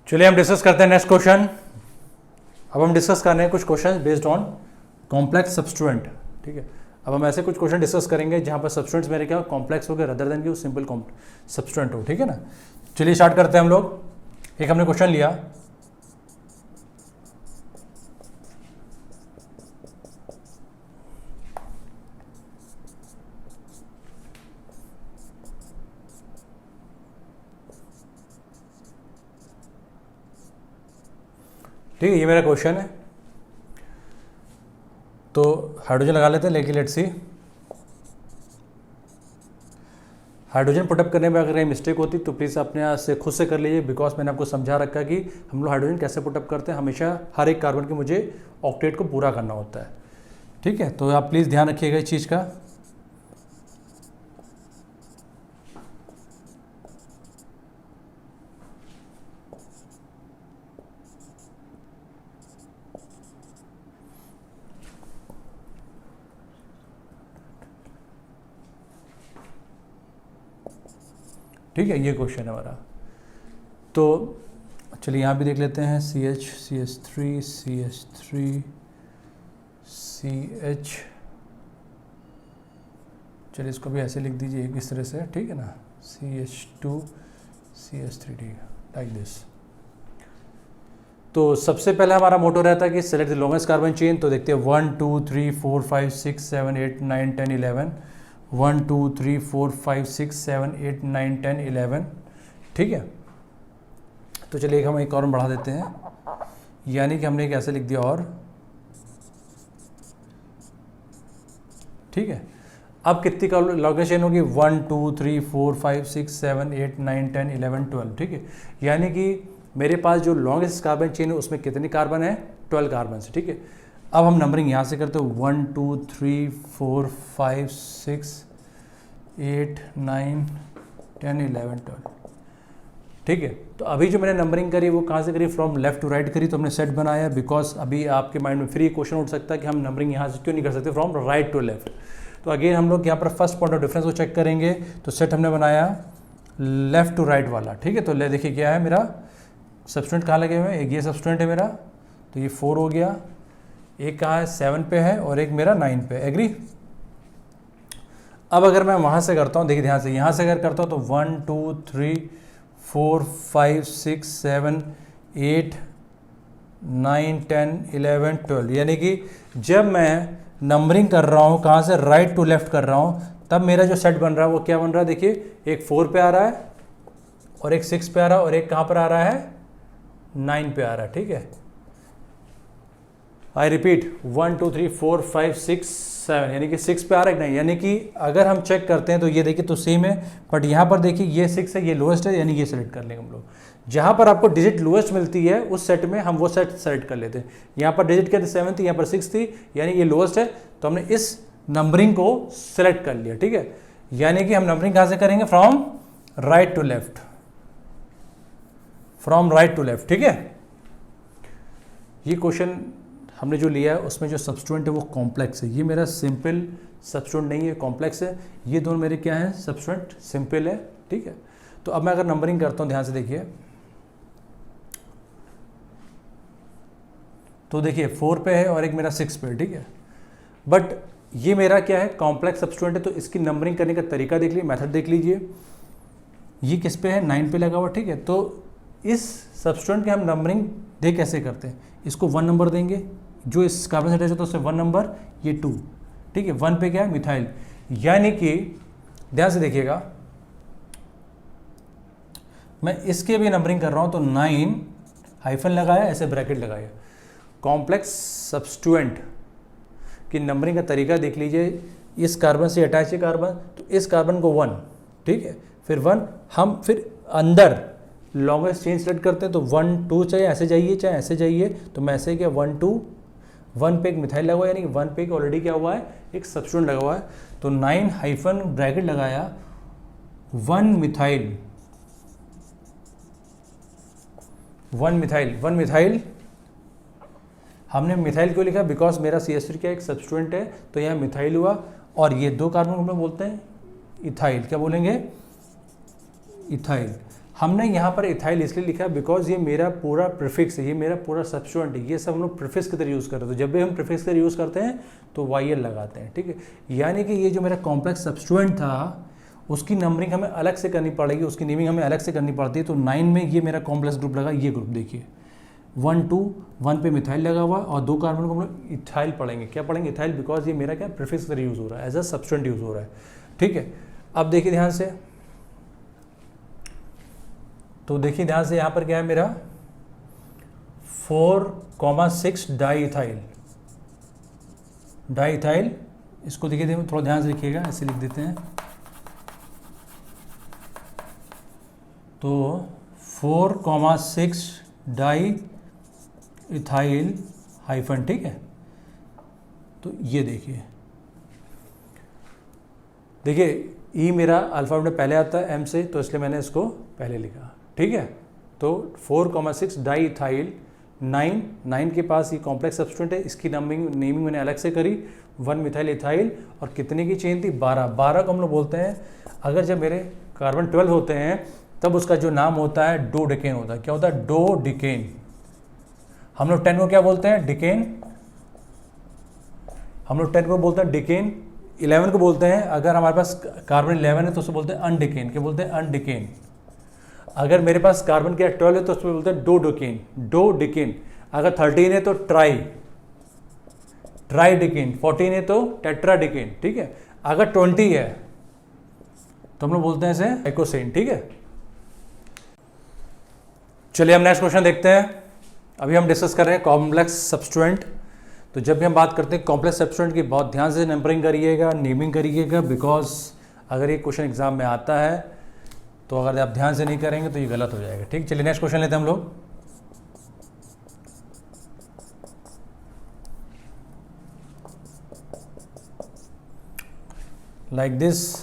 चलिए हम डिस्कस करते हैं नेक्स्ट क्वेश्चन। अब हम डिस्कस कर रहे हैं कुछ क्वेश्चन बेस्ड ऑन कॉम्प्लेक्स सब्सट्यूएंट। ठीक है, अब हम ऐसे कुछ क्वेश्चन डिस्कस करेंगे जहां पर सब्सट्यूएंट्स मेरे क्या कॉम्प्लेक्स हो गए रदर देन कि सिंपल सब्सट्यूएंट हो। ठीक है ना, चलिए स्टार्ट करते हैं हम लोग। एक हमने क्वेश्चन लिया, ठीक है, ये मेरा क्वेश्चन है। तो हाइड्रोजन लगा लेते हैं, लेकिन लेट्स सी हाइड्रोजन पुटअप करने में अगर कहीं मिस्टेक होती तो प्लीज़ अपने यहाँ से खुद से कर लीजिए, बिकॉज मैंने आपको समझा रखा है कि हम लोग हाइड्रोजन कैसे पुटअप करते हैं। हमेशा हर एक कार्बन के मुझे ऑक्टेट को पूरा करना होता है। ठीक है, तो आप प्लीज़ ध्यान रखिएगा इस चीज़ का। ठीक है, ये क्वेश्चन है हमारा। तो चलिए यहाँ भी देख लेते हैं, CH3 CH3 CH, चलिए इसको भी ऐसे लिख दीजिए इस तरह से, ठीक है ना, CH2 CH3, ठीक है, लाइक दिस। तो सबसे पहले हमारा मोटो रहता है कि select the longest carbon chain. तो देखते हैं 1 2 3 4 5 6 7 8 9 10 11, 1 2 3 4 5 6 7 8 9 10 11। ठीक है, तो चलिए हम एक और बढ़ा देते हैं, यानी कि हमने कैसे लिख दिया और। ठीक है, अब कितनी का लॉन्गेस्ट चेन होगी? 1 2 3 4 5 6 7 8 9 10 11 12। ठीक है, यानी कि मेरे पास जो लॉन्गेस्ट कार्बन चेन है उसमें कितने कार्बन है? 12 कार्बन से। ठीक है, अब हम नंबरिंग यहाँ से करते हैं 1 2 3 4 5 6 8 9 10 11 12। ठीक है, तो अभी जो मैंने नंबरिंग करी वो कहाँ से करी? फ्रॉम लेफ्ट टू राइट करी। तो हमने सेट बनाया, बिकॉज अभी आपके माइंड में फ्री क्वेश्चन उठ सकता है कि हम नंबरिंग यहाँ से क्यों नहीं कर सकते फ्रॉम राइट टू लेफ्ट। तो अगेन हम लोग यहाँ पर फर्स्ट पॉइंट ऑफ डिफरेंस को चेक करेंगे। तो सेट हमने बनाया लेफ्ट टू राइट वाला। ठीक है, तो ले देखिए क्या है, मेरा सब्सटेंट कहाँ लगे हुए हैं? एक ये सब्सटेंट है मेरा, तो ये 4 हो गया, एक कहाँ है? 7 पे है, और एक मेरा 9 पे। एग्री? अब अगर मैं वहाँ से करता हूँ, देखिए ध्यान से, यहाँ से अगर करता हूँ तो 1 2 3 4 5 6 7 8 9 10 11 12, यानी कि जब मैं नंबरिंग कर रहा हूँ कहाँ से? राइट टू लेफ्ट कर रहा हूँ, तब मेरा जो सेट बन रहा है वो क्या बन रहा है? देखिए, एक 4 पे आ रहा है, और एक 6 पे आ रहा है, और एक कहाँ पर आ रहा है? 9 पे आ रहा है। ठीक है, आई रिपीट, 1 2 3 4 5 6 7, यानी कि 6 पे आ रहा है नहीं, यानी कि अगर हम चेक करते हैं तो ये देखिए तो सेम है, बट यहाँ पर देखिए ये 6 है, ये लोएस्ट है, यानी ये सेलेक्ट कर लेंगे हम लोग। जहाँ पर आपको डिजिट लोएस्ट मिलती है उस सेट में हम वो सेट सेलेक्ट कर लेते हैं। यहाँ पर डिजिट क्या थी? 7 थी, यहाँ पर 6 थी, यानी ये लोएस्ट है, तो हमने इस नंबरिंग को सेलेक्ट कर लिया। ठीक है, यानी कि हम नंबरिंग कहाँ से करेंगे? From right to left, from right to left. ठीक है, ये क्वेश्चन हमने जो लिया है उसमें जो सब्सट्यूएंट है वो कॉम्प्लेक्स है। ये मेरा सिंपल सब्सट्यूएंट नहीं है, कॉम्प्लेक्स है। ये दोनों मेरे क्या हैं? सब्सट्यूएंट सिंपल है। ठीक है, तो अब मैं अगर नंबरिंग करता हूं, ध्यान से देखिए, तो देखिए 4 पे है और एक मेरा 6 पे है। ठीक है, बट ये मेरा क्या है? कॉम्प्लेक्स सब्सट्यूएंट है, तो इसकी नंबरिंग करने का तरीका देख लीजिए, मेथड देख लीजिए। ये किस पे है? 9 पे लगा हुआ। ठीक है, तो इस सब्सट्यूएंट की हम नंबरिंग दे कैसे करते हैं? इसको 1 नंबर देंगे, जो इस कार्बन से अटैच होता है उससे 1 नंबर, ये 2। ठीक है, 1 पे क्या है? मिथाइल, यानी कि ध्यान से देखिएगा, मैं इसके भी नंबरिंग कर रहा हूं तो 9 हाइफन लगाया, ऐसे ब्रैकेट लगाया। कॉम्प्लेक्स सब्सट्यूएंट की नंबरिंग का तरीका देख लीजिए। इस कार्बन से अटैच है कार्बन, तो इस कार्बन को 1, ठीक है, फिर 1, हम फिर अंदर लॉन्गेस्ट चेन सेलेक्ट करते हैं, तो 1 2 चाहे ऐसे जाइए चाहे ऐसे जाइए, तो मैं ऐसे क्या 1 2, 1 पे एक मिथाइल लगा हुआ है, यानी कि 1 पे एक ऑलरेडी क्या हुआ है? एक सब्सट्यूएंट लगा हुआ है। तो 9 हाइफन ब्रैकेट लगाया, 1 मिथाइल, 1 मिथाइल। हमने मिथाइल क्यों लिखा? बिकॉज मेरा CH3 क्या एक सब्सट्यूएंट है, तो यहाँ मिथाइल हुआ, और ये 2 कार्बन को हम बोलते हैं इथाइल। क्या बोलेंगे? इथाइल। हमने यहाँ पर इथाइल इसलिए लिखा बिकॉज ये मेरा पूरा प्रीफिक्स है, ये मेरा पूरा सब्स्टिट्यूएंट है, ये सब हम लोग प्रीफिक्स की तरह यूज़ करते हैं। तो जब भी हम प्रीफिक्स की तरह यूज़ करते हैं तो YL लगाते हैं, ठीक है। यानी कि ये जो मेरा कॉम्प्लेक्स सब्स्टिट्यूएंट था उसकी नंबरिंग हमें अलग से करनी पड़ेगी, उसकी नेमिंग हमें अलग से करनी पड़ती है। तो 9 में ये मेरा कॉम्प्लेक्स ग्रुप लगा, ये ग्रुप देखिए 1 2 1 पे मिथाइल लगा हुआ और 2 कार्बन को हम लोग इथाइल पढ़ेंगे। क्या पढ़ेंगे? इथाइल, बिकॉज ये मेरा क्या प्रीफिक्स तरह यूज़ हो रहा है, एज अ सब्स्टिट्यूएंट यूज़ हो रहा है, ठीक है। अब देखिए ध्यान से, तो देखिए ध्यान से यहाँ पर क्या है मेरा 4,6 डाईइथाइल। इसको देखिए थोड़ा ध्यान से लिखिएगा, ऐसे लिख देते हैं। तो 4,6 डाईइथाइल हाइफन, ठीक है। तो ये देखिए ई मेरा अल्फाबेट में पहले आता है M से, तो इसलिए मैंने इसको पहले लिखा, ठीक है। तो 4,6 डाईइथाइल 9 के पास ये कॉम्प्लेक्स सब्स्टिट्यूएंट है, इसकी नेमिंग मैंने अलग से करी। 1 मिथाइल इथाइल और कितने की चेन थी? 12 को हम लोग बोलते हैं, अगर जब मेरे कार्बन 12 होते हैं तब उसका जो नाम होता है डोडेकेन होता है। क्या होता है? डोडेकेन। हम लोग 10 को क्या बोलते हैं? डिकेन। हम लोग 10 को बोलते हैं डिकेन। 11 को बोलते हैं, अगर हमारे पास कार्बन 11 है तो उसको बोलते हैं अनडिकेन। क्या बोलते हैं? अनडिकेन। अगर मेरे पास कार्बन क्या 12 है तो उसको बोलते हैं डोडेकेन, डोडेकेन। अगर 13 है तो ट्राइडिकेन, 14 है तो टेट्राडिकेन, ठीक है। अगर 20 है तो हम लोग बोलते हैं इसे आइकोसेन, ठीक है। चलिए हम नेक्स्ट क्वेश्चन देखते हैं। अभी हम डिस्कस कर रहे हैं कॉम्प्लेक्स सब्स्टिट्यूएंट। तो जब भी हम बात करते हैं कॉम्प्लेक्स सब्स्टिट्यूएंट की, बहुत ध्यान से नंबरिंग करिएगा, नेमिंग करिएगा, बिकॉज अगर ये क्वेश्चन एग्जाम में आता है तो अगर आप ध्यान से नहीं करेंगे तो ये गलत हो जाएगा, ठीक। चलिए नेक्स्ट क्वेश्चन लेते हैं हम लोग। लाइक दिस,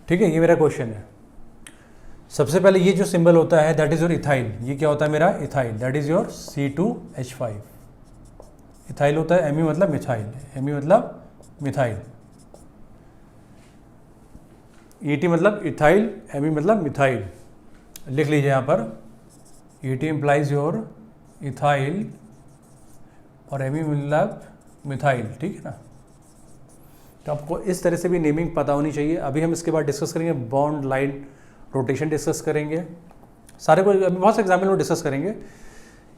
ठीक है। ये मेरा क्वेश्चन है। सबसे पहले ये जो सिंबल होता है दैट इज योर इथाइल। ये क्या होता है मेरा? Ethyl. That is your C2H5। Ethyl होता है, Me मतलब मिथाइल, Me मतलब मिथाइल, ET मतलब इथाइल, Me मतलब मिथाइल। लिख लीजिए यहाँ पर ET इम्प्लाइज योर इथाइल और Me मतलब मिथाइल, ठीक है ना। तो आपको इस तरह से भी नेमिंग पता होनी चाहिए। अभी हम इसके बाद डिस्कस करेंगे बॉन्ड लाइन रोटेशन, डिस्कस करेंगे सारे को, अभी बहुत से एग्जाम्पल में डिस्कस करेंगे।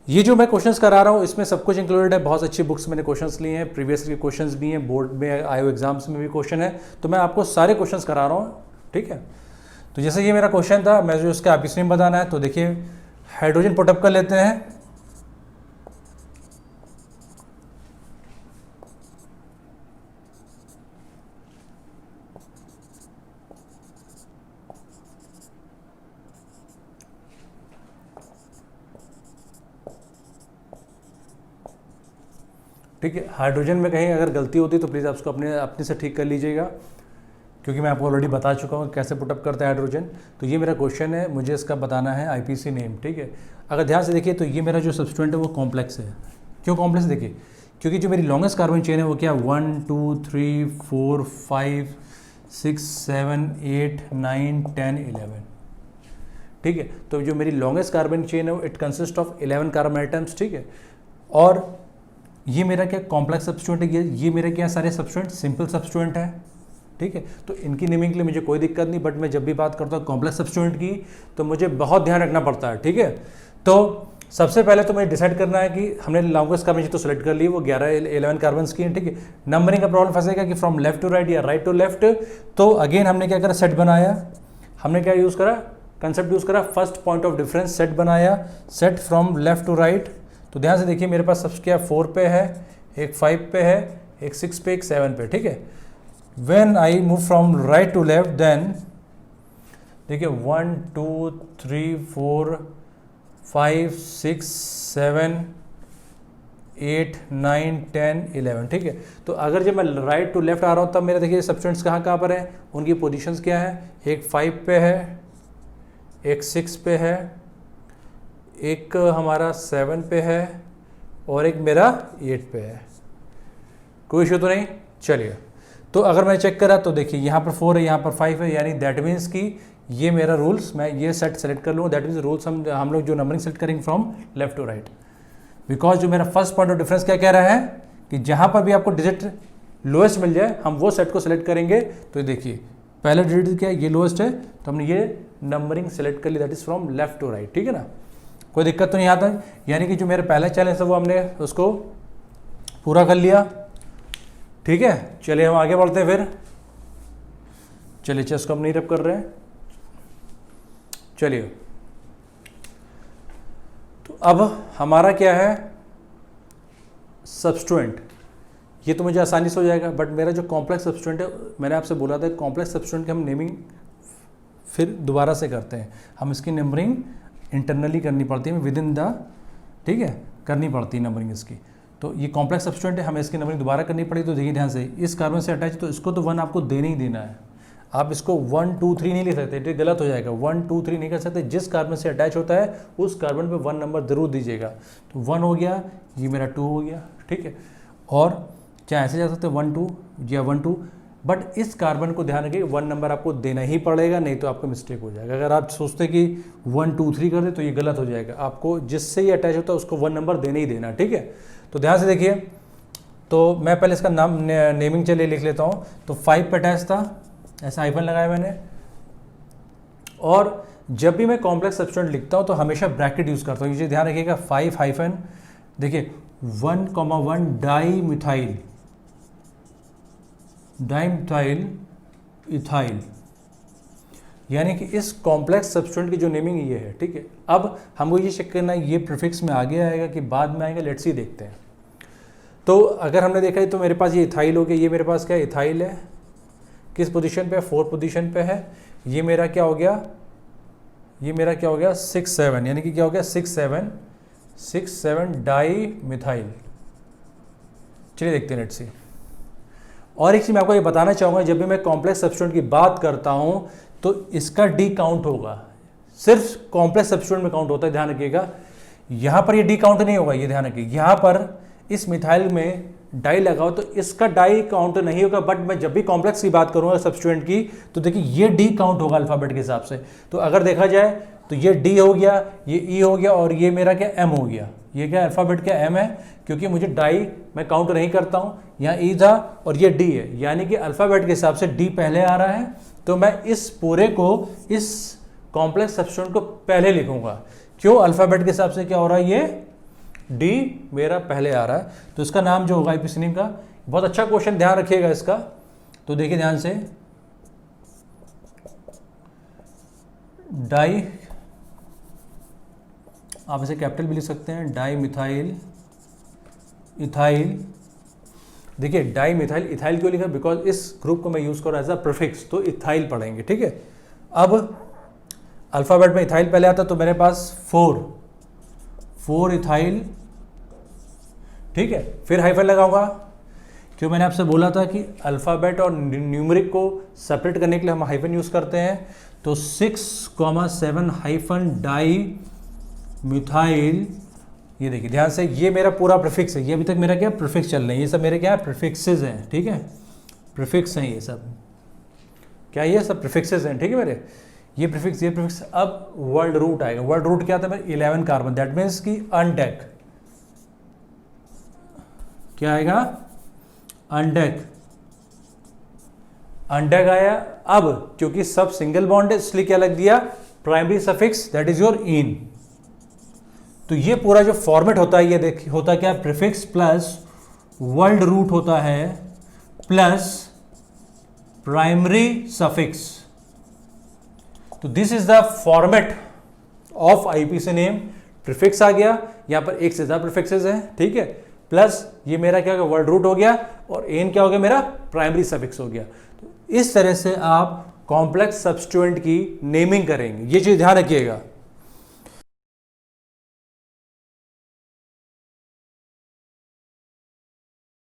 ये जो मैं क्वेश्चंस करा रहा हूँ इसमें सब कुछ इंक्लूडेड है। बहुत अच्छी बुक्स मैंने क्वेश्चंस लिए हैं, प्रीवियस के क्वेश्चंस भी हैं, बोर्ड में आए हुए एग्जाम्स में भी क्वेश्चन है, तो मैं आपको सारे क्वेश्चंस करा रहा हूँ, ठीक है। तो जैसे ये मेरा क्वेश्चन था, मैं जो इसका आईपीसी नेम बताना है, तो देखिए हाइड्रोजन पुटअप कर लेते हैं। ठीक है, हाइड्रोजन में कहीं अगर गलती होती है तो प्लीज़ आप उसको अपने से ठीक कर लीजिएगा, क्योंकि मैं आपको ऑलरेडी बता चुका हूँ कैसे पुटअप करता है हाइड्रोजन। तो ये मेरा क्वेश्चन है, मुझे इसका बताना है आईपीसी नेम, ठीक है। अगर ध्यान से देखिए तो ये मेरा जो सब्स्टिट्यूएंट है वो कॉम्प्लेक्स है। क्यों कॉम्प्लेक्स? देखिए क्योंकि जो मेरी लॉन्गेस्ट कार्बन चेन है वो क्या 1 2 3 4 5 6 7 8 9 10 11, ठीक है। तो जो मेरी लॉन्गेस्ट कार्बन चेन है वो it consist of 11 carbon atoms, ठीक है। और ये मेरा क्या कॉम्प्लेक्स सब्स्टिट्यूएंट है, ये मेरे क्या सारे सब्स्टिट्यूएंट सिंपल सब्स्टिट्यूएंट है, ठीक है। तो इनकी नेमिंग के लिए मुझे कोई दिक्कत नहीं, बट मैं जब भी बात करता हूँ कॉम्प्लेक्स सब्स्टिट्यूएंट की तो मुझे बहुत ध्यान रखना पड़ता है, ठीक है। तो सबसे पहले तो मुझे डिसाइड करना है कि हमने लॉन्गेस्ट कार्बन तो सेलेक्ट कर ली, वो 11 कार्बन की है, ठीक है। नंबरिंग का प्रॉब्लम फंसेगा कि फ्रॉम लेफ्ट टू राइट या राइट टू लेफ्ट। तो अगेन हमने क्या करा, सेट बनाया। हमने क्या यूज़ करा, कंसेप्ट यूज़ करा, first point of difference set बनाया, set from left to right. तो ध्यान से देखिए मेरे पास सबसे क्या 4 पे है, एक 5 पे है, एक 6 पे, एक 7 पे, ठीक है। When I move from right to left, then देखिए 1 2 3 4 5 6 7 8 9 10 11, ठीक है। तो अगर जब मैं राइट टू लेफ्ट आ रहा हूँ तब मेरे देखिए सब्स्टिट्यूएंट्स कहाँ पर हैं, उनकी पोजीशंस क्या है, एक 5 पे है, एक 6 पे है, एक हमारा 7 पे है और एक मेरा 8 पे है, कोई इशू तो नहीं। चलिए, तो अगर मैं चेक करा तो देखिए यहाँ पर 4 है, यहाँ पर 5 है, यानी दैट मीन्स कि ये मेरा रूल्स, मैं ये सेट सेलेक्ट कर लूँगा, दैट मीन्स रूल्स हम लोग जो नंबरिंग सेलेक्ट करेंगे from left to right. Because जो मेरा फर्स्ट पॉइंट ऑफ डिफरेंस क्या कह रहा है कि जहाँ पर भी आपको डिजिट लोएस्ट मिल जाए हम वो सेट को सिलेक्ट करेंगे। तो देखिए पहला डिजिट क्या है, ये लोएस्ट है, तो हमने ये नंबरिंग सेलेक्ट कर ली, that is from left to right, ठीक है ना, कोई दिक्कत तो नहीं आता। यानी कि जो मेरा पहला चैलेंज है वो हमने उसको पूरा कर लिया, ठीक है। चलिए हम आगे बढ़ते हैं फिर। चलिए चेस को हम नहीं रब कर रहे हैं। चलिए, तो अब हमारा क्या है, सब्स्टिट्यूएंट। ये तो मुझे आसानी से हो जाएगा, बट मेरा जो कॉम्प्लेक्स सब्स्टिट्यूएंट है, मैंने आपसे बोला था कॉम्प्लेक्स सब्स्टिट्यूएंट की हम नेमिंग फिर दोबारा से करते हैं, हम इसकी नंबरिंग इंटरनली करनी पड़ती है विद इन द, ठीक है, करनी पड़ती है नंबरिंग इसकी। तो ये कॉम्प्लेक्स सब्स्टिट्यूएंट है, हमें इसकी नंबरिंग दोबारा करनी पड़ेगी। तो देखिए ध्यान से, इस कार्बन से अटैच, तो इसको तो 1 आपको देना ही देना है। आप इसको 1 2 3 नहीं लिख सकते, ये गलत हो जाएगा, 1 2 3 नहीं कर सकते। जिस कार्बन से अटैच होता है उस कार्बन पे 1 नंबर जरूर दीजिएगा। तो 1 हो गया, ये मेरा 2 हो गया, ठीक है। और चाहे ऐसे जा सकते 1 2 या 1 2, बट इस कार्बन को ध्यान रखिए 1 नंबर आपको देना ही पड़ेगा, नहीं तो आपको मिस्टेक हो जाएगा। अगर आप सोचते कि 1 2 3 कर दे तो ये गलत हो जाएगा, आपको जिससे ये अटैच होता है उसको 1 नंबर देना ही देना, ठीक है। तो ध्यान से देखिए, तो मैं पहले इसका नाम नेमिंग चलिए लिख लेता हूँ। तो 5 पे अटैच था, ऐसा हाइफन लगाया मैंने। और जब भी मैं कॉम्प्लेक्स सब्स्टिट्यूएंट लिखता हूँ तो हमेशा ब्रैकेट यूज़ करता हूँ, ये ध्यान रखिएगा। 5 हाइफन, देखिए 1,1 डाई मिथाइल इथाइल, यानी कि इस कॉम्प्लेक्स सब्स्टिट्यूएंट की जो नेमिंग ये है, ठीक है। अब हमको ये चेक करना है ये प्रीफिक्स में आगे आएगा कि बाद में आएगा, लेट्स सी देखते हैं। तो अगर हमने देखा है तो मेरे पास ये इथाइल हो गया, ये मेरे पास क्या है, इथाइल है, किस पोजीशन पे है, 4 पोजीशन पे है। ये मेरा क्या हो गया, ये मेरा क्या हो गया 6 7, यानी कि क्या हो गया 6 7 डाई मिथाइल। चलिए देखते हैं, लेट्स सी। और एक चीज मैं आपको ये बताना चाहूँगा, जब भी मैं कॉम्प्लेक्स सब्स्टिट्यूएंट की बात करता हूँ तो इसका डी काउंट होगा, सिर्फ कॉम्प्लेक्स सब्स्टिट्यूएंट में काउंट होता है, ध्यान रखिएगा। यहाँ पर ये डी काउंट नहीं होगा, ये ध्यान रखिए। यहाँ पर इस मिथाइल में डाई लगाओ तो इसका डाई काउंट नहीं होगा, बट मैं जब भी कॉम्प्लेक्स की बात करूँगा सब्स्टिट्यूएंट की तो देखिए ये डी काउंट होगा अल्फाबेट के हिसाब से। तो अगर देखा जाए तो ये डी हो गया, ये ई हो गया, और ये मेरा क्या एम हो गया। ये क्या अल्फाबेट क्या एम है, क्योंकि मुझे डाई मैं काउंट नहीं करता हूँ। यहाँ ई था और ये डी है, यानी कि अल्फाबेट के हिसाब से डी पहले आ रहा है। तो मैं इस पूरे को, इस कॉम्प्लेक्स सब्स्टिट्यूएंट को पहले लिखूंगा। क्यों, अल्फाबेट के हिसाब से क्या हो रहा है, ये डी मेरा पहले आ रहा है। तो इसका नाम जो होगा आईपीसी नेम का, बहुत अच्छा क्वेश्चन, ध्यान रखिएगा इसका। तो देखिए ध्यान से, डाई, आप इसे कैपिटल भी लिख सकते हैं, डाई मिथाइल इथाइल। देखिए डाई मिथाइल इथाइल क्यों लिखा, बिकॉज इस ग्रुप को मैं यूज कर रहा एज अ प्रीफिक्स, तो इथाइल पढ़ेंगे, ठीक है। अब अल्फाबेट में इथाइल पहले आता, तो मेरे पास 4 इथाइल, ठीक है। फिर हाइफन लगाऊंगा, क्यों, मैंने आपसे बोला था कि अल्फाबेट और न्यूमेरिक को सेपरेट करने के लिए हम हाइफन यूज करते हैं। तो 6,7 हाइफन डाई मिथाइल। ये देखिए ध्यान से, ये मेरा पूरा प्रीफिक्स है, ये अभी तक मेरा क्या प्रीफिक्स चल रहे हैं, ये सब मेरे क्या प्रीफिक्सेस हैं, ठीक है, प्रीफिक्स हैं ये सब, क्या ये सब प्रीफिक्सेस हैं, ठीक है मेरे, ये प्रीफिक्स, ये प्रीफिक्स। अब वर्ल्ड रूट आएगा, वर्ल्ड रूट क्या था मेरे 11 कार्बन, दैट मीन्स कि अनडेक, क्या आएगा अनडेक, अनडेक आया। अब क्योंकि सब सिंगल बॉन्ड है इसलिए क्या लग दिया, primary suffix, that is your in. तो ये पूरा जो फॉर्मेट होता है, ये देखिए होता क्या, प्रीफिक्स प्लस वर्ल्ड रूट होता है प्लस प्राइमरी सफिक्स। तो this is the format of IPC name. Prefix आ गया, यहां पर एक से ज्यादा प्रीफिक्सेस हैं, ठीक है, प्लस ये मेरा क्या हो गया वर्ल्ड रूट हो गया, और एन क्या हो गया मेरा प्राइमरी सफिक्स हो गया। तो इस तरह से आप कॉम्प्लेक्स सब्स्टिट्यूएंट की नेमिंग करेंगे, ये चीज ध्यान रखिएगा।